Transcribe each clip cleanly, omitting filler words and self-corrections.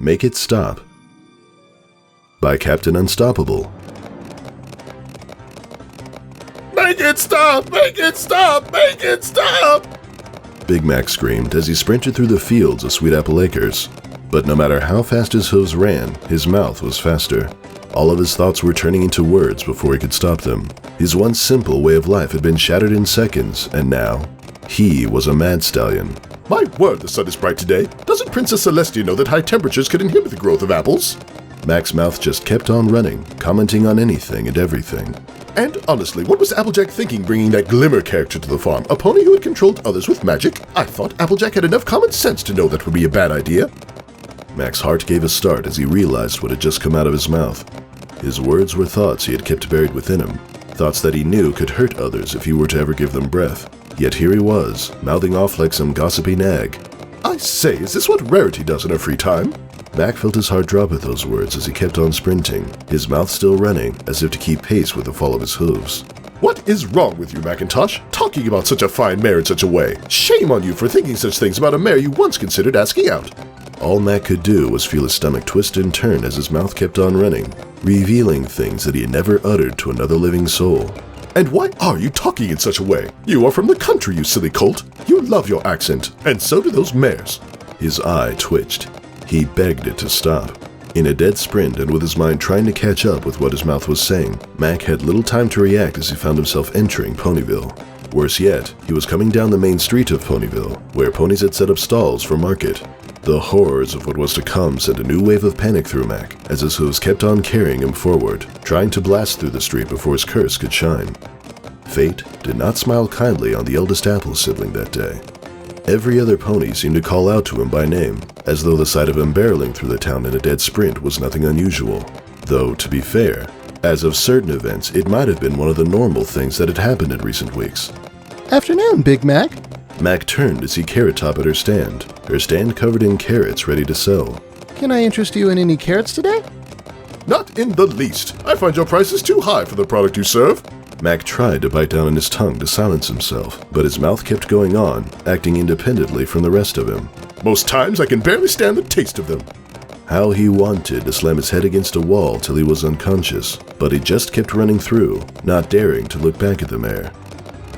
Make It Stop by Captain Unstoppable. Make it stop! Make it stop! Make it stop! Big Mac screamed as he sprinted through the fields of Sweet Apple Acres. But no matter how fast his hooves ran, his mouth was faster. All of his thoughts were turning into words before he could stop them. His once simple way of life had been shattered in seconds, and now, he was a mad stallion. My word, the sun is bright today. Doesn't Princess Celestia know that high temperatures could inhibit the growth of apples? Mac's mouth just kept on running, commenting on anything and everything. And honestly, what was Applejack thinking bringing that Glimmer character to the farm? A pony who had controlled others with magic? I thought Applejack had enough common sense to know that would be a bad idea. Mac's heart gave a start as he realized what had just come out of his mouth. His words were thoughts he had kept buried within him, thoughts that he knew could hurt others if he were to ever give them breath. Yet here he was, mouthing off like some gossipy nag. I say, is this what Rarity does in her free time? Mac felt his heart drop at those words as he kept on sprinting, his mouth still running, as if to keep pace with the fall of his hooves. What is wrong with you, Macintosh? Talking about such a fine mare in such a way. Shame on you for thinking such things about a mare you once considered asking out. All Mac could do was feel his stomach twist and turn as his mouth kept on running, revealing things that he had never uttered to another living soul. And why are you talking in such a way? You are from the country, you silly colt. You love your accent, and so do those mares. His eye twitched. He begged it to stop. In a dead sprint and with his mind trying to catch up with what his mouth was saying, Mac had little time to react as he found himself entering Ponyville. Worse yet, he was coming down the main street of Ponyville, where ponies had set up stalls for market. The horrors of what was to come sent a new wave of panic through Mac, as his hooves kept on carrying him forward, trying to blast through the street before his curse could shine. Fate did not smile kindly on the eldest Apple sibling that day. Every other pony seemed to call out to him by name, as though the sight of him barreling through the town in a dead sprint was nothing unusual. Though, to be fair, as of certain events, it might have been one of the normal things that had happened in recent weeks. Afternoon, Big Mac. Mac turned to see Carrot Top at her stand covered in carrots ready to sell. Can I interest you in any carrots today? Not in the least. I find your prices too high for the product you serve. Mac tried to bite down on his tongue to silence himself, but his mouth kept going on, acting independently from the rest of him. Most times I can barely stand the taste of them. How he wanted to slam his head against a wall till he was unconscious, but he just kept running through, not daring to look back at the mare.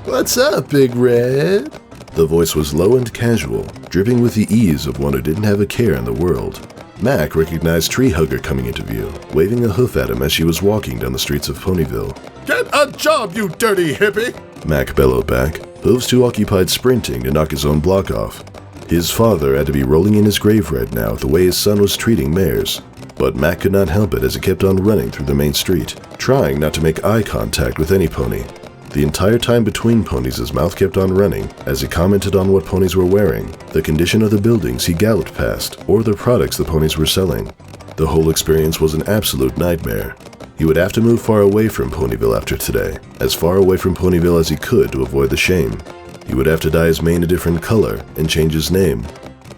What's up, Big Red? The voice was low and casual, dripping with the ease of one who didn't have a care in the world. Mac recognized Tree Hugger coming into view, waving a hoof at him as she was walking down the streets of Ponyville. Get a job, you dirty hippie! Mac bellowed back, hooves too occupied sprinting to knock his own block off. His father had to be rolling in his grave right now at the way his son was treating mares. But Mac could not help it as he kept on running through the main street, trying not to make eye contact with any pony. The entire time between ponies his mouth kept on running as he commented on what ponies were wearing, the condition of the buildings he galloped past, or the products the ponies were selling. The whole experience was an absolute nightmare. He would have to move far away from Ponyville after today, as far away from Ponyville as he could to avoid the shame. He would have to dye his mane a different color and change his name.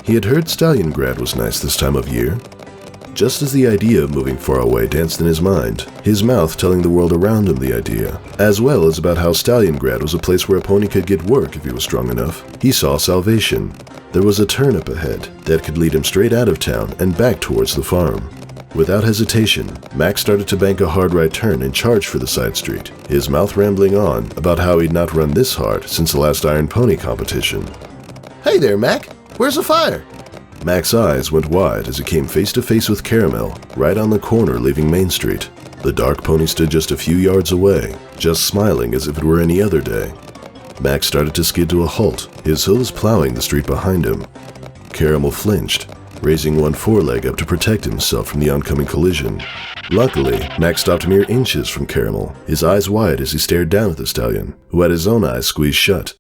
He had heard Stalliongrad was nice this time of year. Just as the idea of moving far away danced in his mind, his mouth telling the world around him the idea, as well as about how Stalliongrad was a place where a pony could get work if he was strong enough, he saw salvation. There was a turn up ahead that could lead him straight out of town and back towards the farm. Without hesitation, Mac started to bank a hard right turn and charge for the side street, his mouth rambling on about how he'd not run this hard since the last Iron Pony competition. Hey there, Mac. Where's the fire? Mac's eyes went wide as he came face to face with Caramel, right on the corner leaving Main Street. The dark pony stood just a few yards away, just smiling as if it were any other day. Mac started to skid to a halt, his hooves plowing the street behind him. Caramel flinched, raising one foreleg up to protect himself from the oncoming collision. Luckily, Mac stopped mere inches from Caramel, his eyes wide as he stared down at the stallion, who had his own eyes squeezed shut.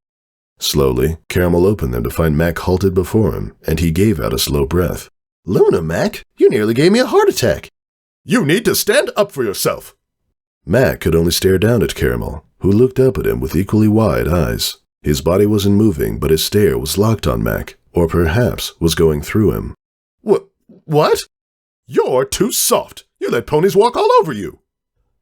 Slowly, Caramel opened them to find Mac halted before him, and he gave out a slow breath. Luna, Mac, you nearly gave me a heart attack. You need to stand up for yourself. Mac could only stare down at Caramel, who looked up at him with equally wide eyes. His body wasn't moving, but his stare was locked on Mac, or perhaps was going through him. What? You're too soft. You let ponies walk all over you.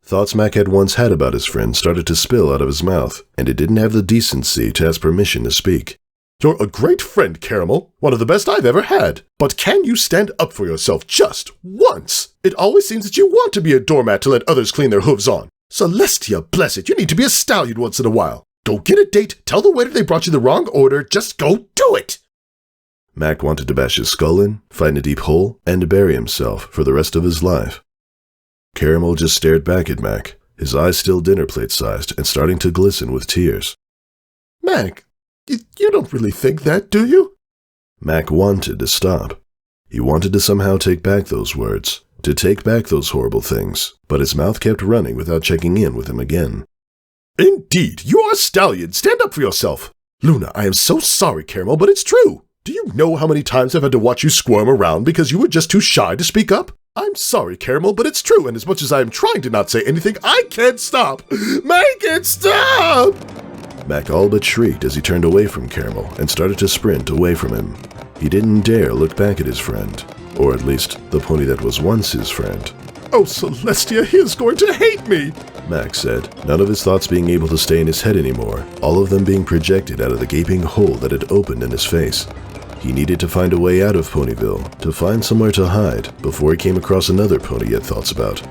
Thoughts Mac had once had about his friend started to spill out of his mouth, and it didn't have the decency to ask permission to speak. You're a great friend, Caramel. One of the best I've ever had. But can you stand up for yourself just once? It always seems that you want to be a doormat to let others clean their hooves on. Celestia, bless it, you need to be a stallion once in a while. Go get a date, tell the waiter they brought you the wrong order, just go do it! Mac wanted to bash his skull in, find a deep hole, and bury himself for the rest of his life. Caramel just stared back at Mac, his eyes still dinner plate sized and starting to glisten with tears. Mac, you don't really think that, do you? Mac wanted to stop. He wanted to somehow take back those words, to take back those horrible things, but his mouth kept running without checking in with him again. Indeed, you are a stallion. Stand up for yourself. Luna, I am so sorry, Caramel, but it's true. Do you know how many times I've had to watch you squirm around because you were just too shy to speak up? I'm sorry, Caramel, but it's true, and as much as I am trying to not say anything, I can't stop. Make it stop! Mac all but shrieked as he turned away from Caramel and started to sprint away from him. He didn't dare look back at his friend, or at least the pony that was once his friend. Oh, Celestia, he is going to hate me, Mac said, none of his thoughts being able to stay in his head anymore, all of them being projected out of the gaping hole that had opened in his face. He needed to find a way out of Ponyville, to find somewhere to hide, before he came across another pony he had thoughts about.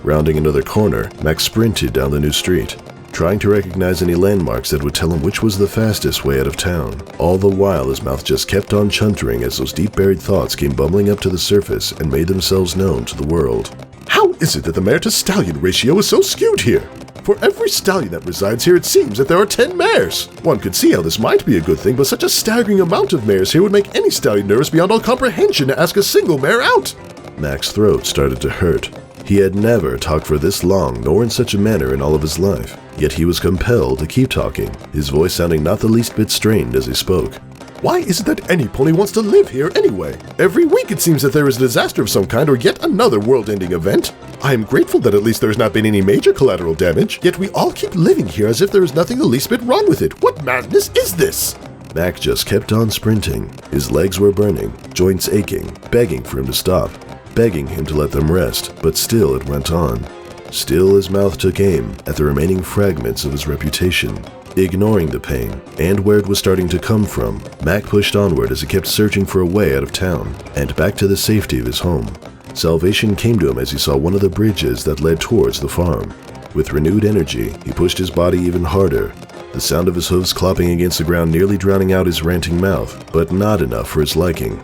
Rounding another corner, Mac sprinted down the new street, trying to recognize any landmarks that would tell him which was the fastest way out of town, all the while his mouth just kept on chuntering as those deep-buried thoughts came bubbling up to the surface and made themselves known to the world. How is it that the mare-to-stallion ratio is so skewed here? For every stallion that resides here, it seems that there are 10 mares. One could see how this might be a good thing, but such a staggering amount of mares here would make any stallion nervous beyond all comprehension to ask a single mare out. Mac's throat started to hurt. He had never talked for this long, nor in such a manner in all of his life, yet he was compelled to keep talking, his voice sounding not the least bit strained as he spoke. Why is it that any pony wants to live here anyway? Every week it seems that there is a disaster of some kind or yet another world-ending event. I am grateful that at least there has not been any major collateral damage, yet we all keep living here as if there is nothing the least bit wrong with it. What madness is this? Mac just kept on sprinting. His legs were burning, joints aching, begging for him to stop, begging him to let them rest, but still it went on. Still his mouth took aim at the remaining fragments of his reputation. Ignoring the pain, and where it was starting to come from, Mac pushed onward as he kept searching for a way out of town, and back to the safety of his home. Salvation came to him as he saw one of the bridges that led towards the farm. With renewed energy, he pushed his body even harder, the sound of his hooves clopping against the ground nearly drowning out his ranting mouth, but not enough for his liking.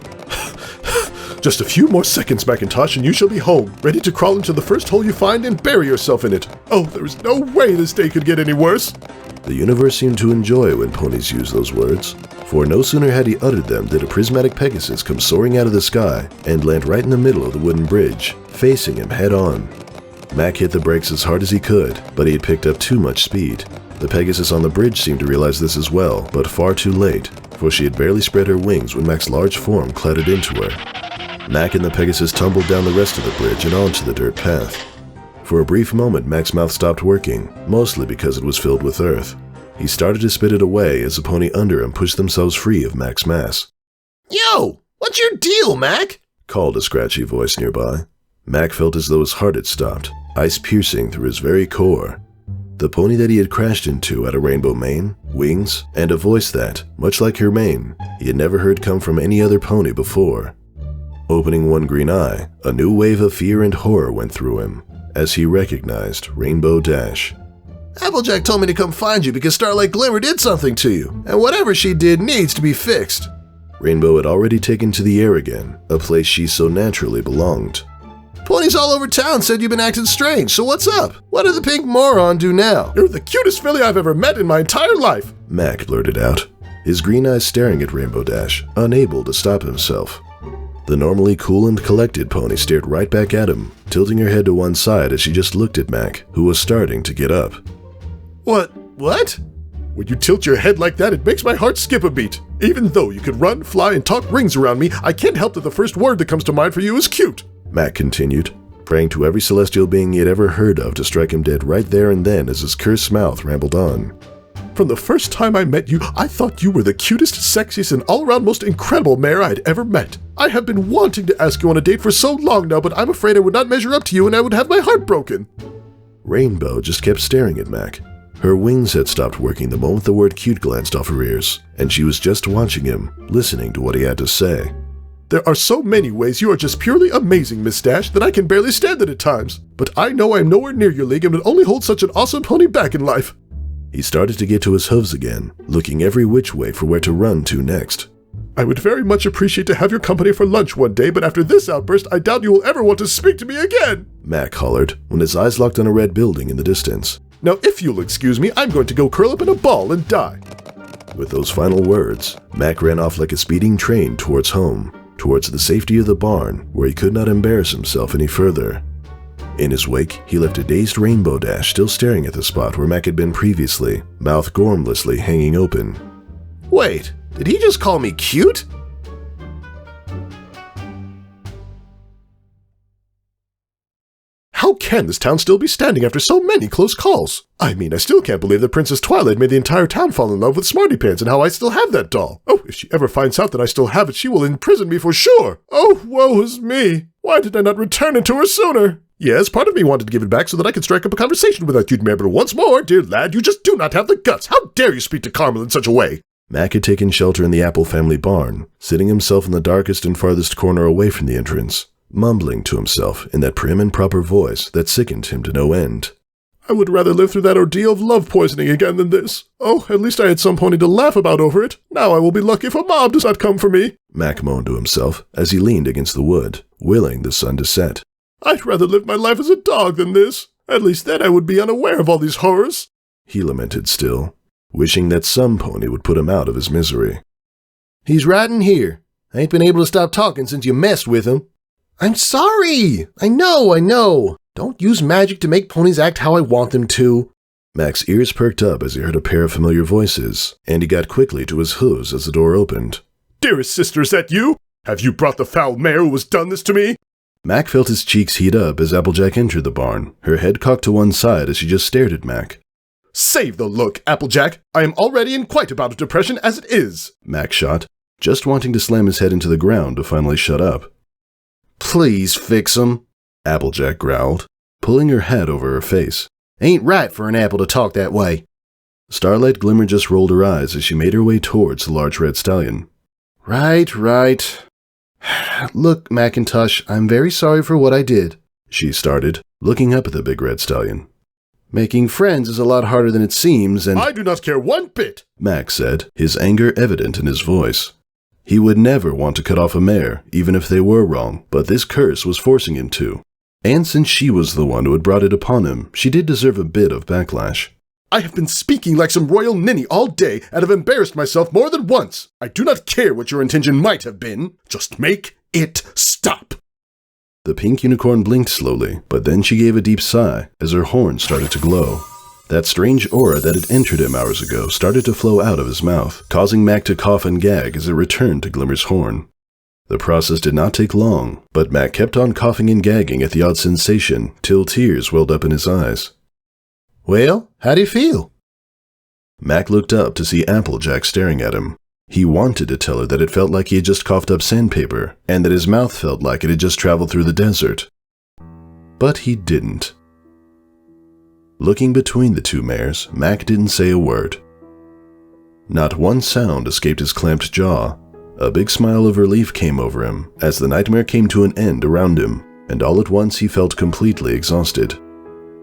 Just a few more seconds, Macintosh, and you shall be home, ready to crawl into the first hole you find and bury yourself in it. Oh, there is no way this day could get any worse. The universe seemed to enjoy when ponies used those words, for no sooner had he uttered them did a prismatic Pegasus come soaring out of the sky and land right in the middle of the wooden bridge, facing him head-on. Mac hit the brakes as hard as he could, but he had picked up too much speed. The Pegasus on the bridge seemed to realize this as well, but far too late, for she had barely spread her wings when Mac's large form clattered into her. Mac and the Pegasus tumbled down the rest of the bridge and onto the dirt path. For a brief moment, Mac's mouth stopped working, mostly because it was filled with earth. He started to spit it away as the pony under him pushed themselves free of Mac's mass. Yo, what's your deal, Mac? Called a scratchy voice nearby. Mac felt as though his heart had stopped, ice piercing through his very core. The pony that he had crashed into had a rainbow mane, wings, and a voice that, much like her mane, he had never heard come from any other pony before. Opening one green eye, a new wave of fear and horror went through him, as he recognized Rainbow Dash. Applejack told me to come find you because Starlight Glimmer did something to you, and whatever she did needs to be fixed. Rainbow had already taken to the air again, a place she so naturally belonged. Ponies all over town said you've been acting strange, so what's up? What did the pink moron do now? You're the cutest filly I've ever met in my entire life, Mac blurted out, his green eyes staring at Rainbow Dash, unable to stop himself. The normally cool and collected pony stared right back at him, tilting her head to one side as she just looked at Mac, who was starting to get up. What? When you tilt your head like that, it makes my heart skip a beat. Even though you could run, fly, and talk rings around me, I can't help that the first word that comes to mind for you is cute. Mac continued, praying to every celestial being he had ever heard of to strike him dead right there and then as his cursed mouth rambled on. From the first time I met you, I thought you were the cutest, sexiest, and all-around most incredible mare I'd ever met. I have been wanting to ask you on a date for so long now, but I'm afraid I would not measure up to you and I would have my heart broken. Rainbow just kept staring at Mac. Her wings had stopped working the moment the word cute glanced off her ears, and she was just watching him, listening to what he had to say. There are so many ways you are just purely amazing, Miss Dash, that I can barely stand it at times. But I know I am nowhere near your league and would only hold such an awesome pony back in life. He started to get to his hooves again, looking every which way for where to run to next. I would very much appreciate to have your company for lunch one day, but after this outburst, I doubt you will ever want to speak to me again, Mac hollered when his eyes locked on a red building in the distance. Now, if you'll excuse me, I'm going to go curl up in a ball and die. With those final words, Mac ran off like a speeding train towards home, towards the safety of the barn, where he could not embarrass himself any further. In his wake, he left a dazed Rainbow Dash still staring at the spot where Mac had been previously, mouth gormlessly hanging open. Wait, did he just call me cute? How can this town still be standing after so many close calls? I mean, I still can't believe that Princess Twilight made the entire town fall in love with Smarty Pants and how I still have that doll. Oh, if she ever finds out that I still have it, she will imprison me for sure. Oh, woe is me. Why did I not return it to her sooner? Yes, part of me wanted to give it back so that I could strike up a conversation with that cute mare, but once more, dear lad, you just do not have the guts. How dare you speak to Carmel in such a way? Mac had taken shelter in the Apple family barn, sitting himself in the darkest and farthest corner away from the entrance, mumbling to himself in that prim and proper voice that sickened him to no end. I would rather live through that ordeal of love poisoning again than this. Oh, at least I had some pony to laugh about over it. Now I will be lucky if a mob does not come for me, Mac moaned to himself as he leaned against the wood, willing the sun to set. I'd rather live my life as a dog than this. At least then I would be unaware of all these horrors. He lamented still, wishing that some pony would put him out of his misery. He's right in here. I ain't been able to stop talking since you messed with him. I'm sorry. I know. Don't use magic to make ponies act how I want them to. Mac's ears perked up as he heard a pair of familiar voices, and he got quickly to his hooves as the door opened. Dearest sister, is that you? Have you brought the foul mare who has done this to me? Mac felt his cheeks heat up as Applejack entered the barn, her head cocked to one side as she just stared at Mac. Save the look, Applejack. I am already in quite a bout of depression as it is, Mac shot, just wanting to slam his head into the ground to finally shut up. Please fix him, Applejack growled, pulling her hat over her face. Ain't right for an apple to talk that way. Starlight Glimmer just rolled her eyes as she made her way towards the large red stallion. Right. Look, Macintosh, I'm very sorry for what I did, she started, looking up at the big red stallion. Making friends is a lot harder than it seems, and— I do not care one bit, Mac said, his anger evident in his voice. He would never want to cut off a mare, even if they were wrong, but this curse was forcing him to. And since she was the one who had brought it upon him, she did deserve a bit of backlash. I have been speaking like some royal ninny all day and have embarrassed myself more than once. I do not care what your intention might have been. Just make it stop. The pink unicorn blinked slowly, but then she gave a deep sigh as her horn started to glow. That strange aura that had entered him hours ago started to flow out of his mouth, causing Mac to cough and gag as it returned to Glimmer's horn. The process did not take long, but Mac kept on coughing and gagging at the odd sensation till tears welled up in his eyes. Well, how do you feel? Mac looked up to see Applejack staring at him. He wanted to tell her that it felt like he had just coughed up sandpaper, and that his mouth felt like it had just traveled through the desert. But he didn't. Looking between the two mares, Mac didn't say a word. Not one sound escaped his clamped jaw. A big smile of relief came over him as the nightmare came to an end around him, and all at once he felt completely exhausted.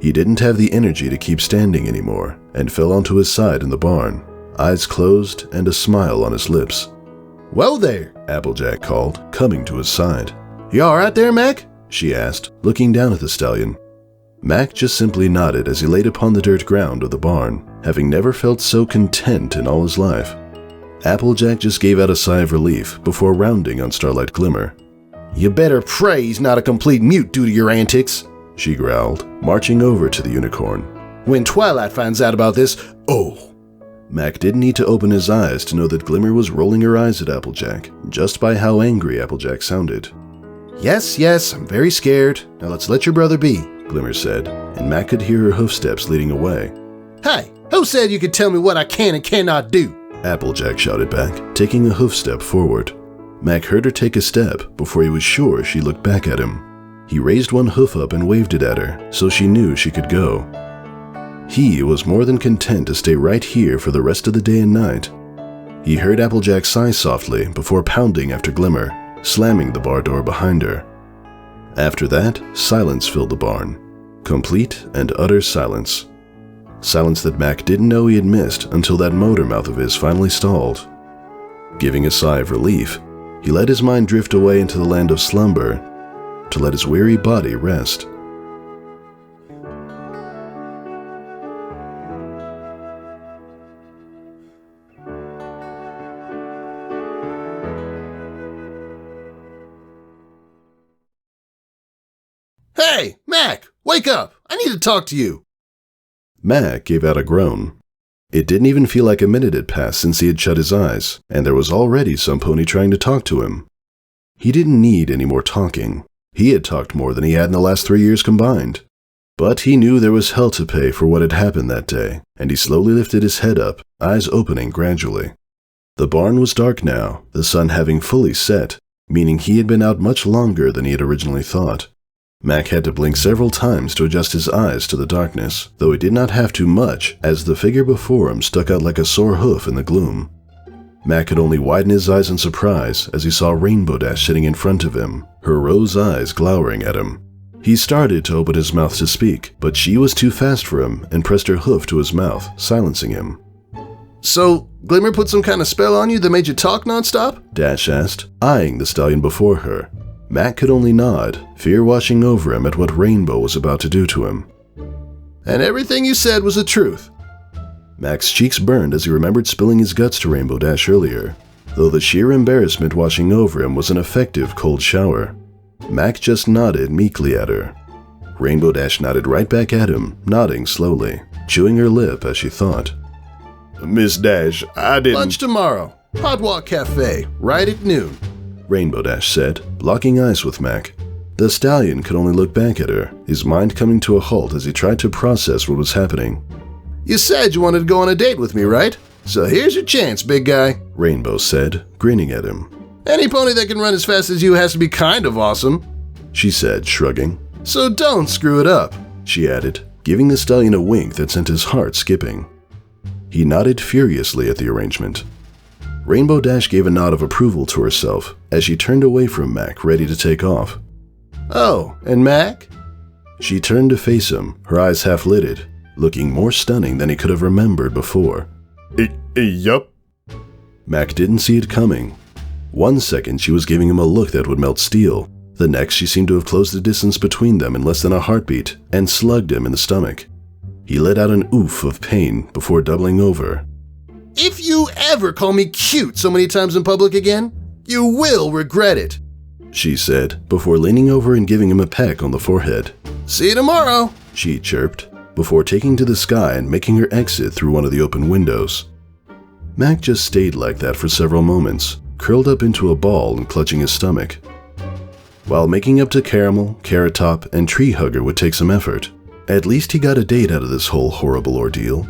He didn't have the energy to keep standing anymore, and fell onto his side in the barn, eyes closed and a smile on his lips. Well there, Applejack called, coming to his side. You all right there, Mac? She asked, looking down at the stallion. Mac just simply nodded as he laid upon the dirt ground of the barn, having never felt so content in all his life. Applejack just gave out a sigh of relief before rounding on Starlight Glimmer. You better pray he's not a complete mute due to your antics, she growled, marching over to the unicorn. When Twilight finds out about this, oh. Mac didn't need to open his eyes to know that Glimmer was rolling her eyes at Applejack, just by how angry Applejack sounded. Yes, I'm very scared. Now let's let your brother be, Glimmer said, and Mac could hear her hoofsteps leading away. Hey, who said you could tell me what I can and cannot do? Applejack shouted back, taking a hoofstep forward. Mac heard her take a step before he was sure she looked back at him. He raised one hoof up and waved it at her, so she knew she could go. He was more than content to stay right here for the rest of the day and night. He heard Applejack sigh softly before pounding after Glimmer, slamming the bar door behind her. After that, silence filled the barn. Complete and utter silence. Silence that Mac didn't know he had missed until that motor mouth of his finally stalled. Giving a sigh of relief, he let his mind drift away into the land of slumber to let his weary body rest. Hey, Mac, wake up! I need to talk to you! Mac gave out a groan. It didn't even feel like a minute had passed since he had shut his eyes, and there was already some pony trying to talk to him. He didn't need any more talking. He had talked more than he had in the last 3 years combined. But he knew there was hell to pay for what had happened that day, and he slowly lifted his head up, eyes opening gradually. The barn was dark now, the sun having fully set, meaning he had been out much longer than he had originally thought. Mac had to blink several times to adjust his eyes to the darkness, though he did not have to much as the figure before him stuck out like a sore hoof in the gloom. Mac could only widen his eyes in surprise as he saw Rainbow Dash sitting in front of him, her rose eyes glowering at him. He started to open his mouth to speak, but she was too fast for him and pressed her hoof to his mouth, silencing him. So, Glimmer put some kind of spell on you that made you talk nonstop? Dash asked, eyeing the stallion before her. Mac could only nod, fear washing over him at what Rainbow was about to do to him. And everything you said was the truth. Mac's cheeks burned as he remembered spilling his guts to Rainbow Dash earlier, though the sheer embarrassment washing over him was an effective cold shower. Mac just nodded meekly at her. Rainbow Dash nodded right back at him, nodding slowly, chewing her lip as she thought. Miss Dash, I didn't... Lunch tomorrow. Podwalk Cafe, right at noon. Rainbow Dash said, locking eyes with Mac. The stallion could only look back at her, his mind coming to a halt as he tried to process what was happening. You said you wanted to go on a date with me, right? So here's your chance, big guy, Rainbow said, grinning at him. Any pony that can run as fast as you has to be kind of awesome, she said, shrugging. So don't screw it up, she added, giving the stallion a wink that sent his heart skipping. He nodded furiously at the arrangement. Rainbow Dash gave a nod of approval to herself as she turned away from Mac, ready to take off. Oh, and Mac? She turned to face him, her eyes half-lidded, looking more stunning than he could have remembered before. Yup. Mac didn't see it coming. 1 second she was giving him a look that would melt steel. The next she seemed to have closed the distance between them in less than a heartbeat and slugged him in the stomach. He let out an oof of pain before doubling over. If you ever call me cute so many times in public again, you will regret it, she said, before leaning over and giving him a peck on the forehead. See you tomorrow, she chirped, before taking to the sky and making her exit through one of the open windows. Mac just stayed like that for several moments, curled up into a ball and clutching his stomach. While making up to Caramel, Carrot Top, and Tree Hugger would take some effort, at least he got a date out of this whole horrible ordeal.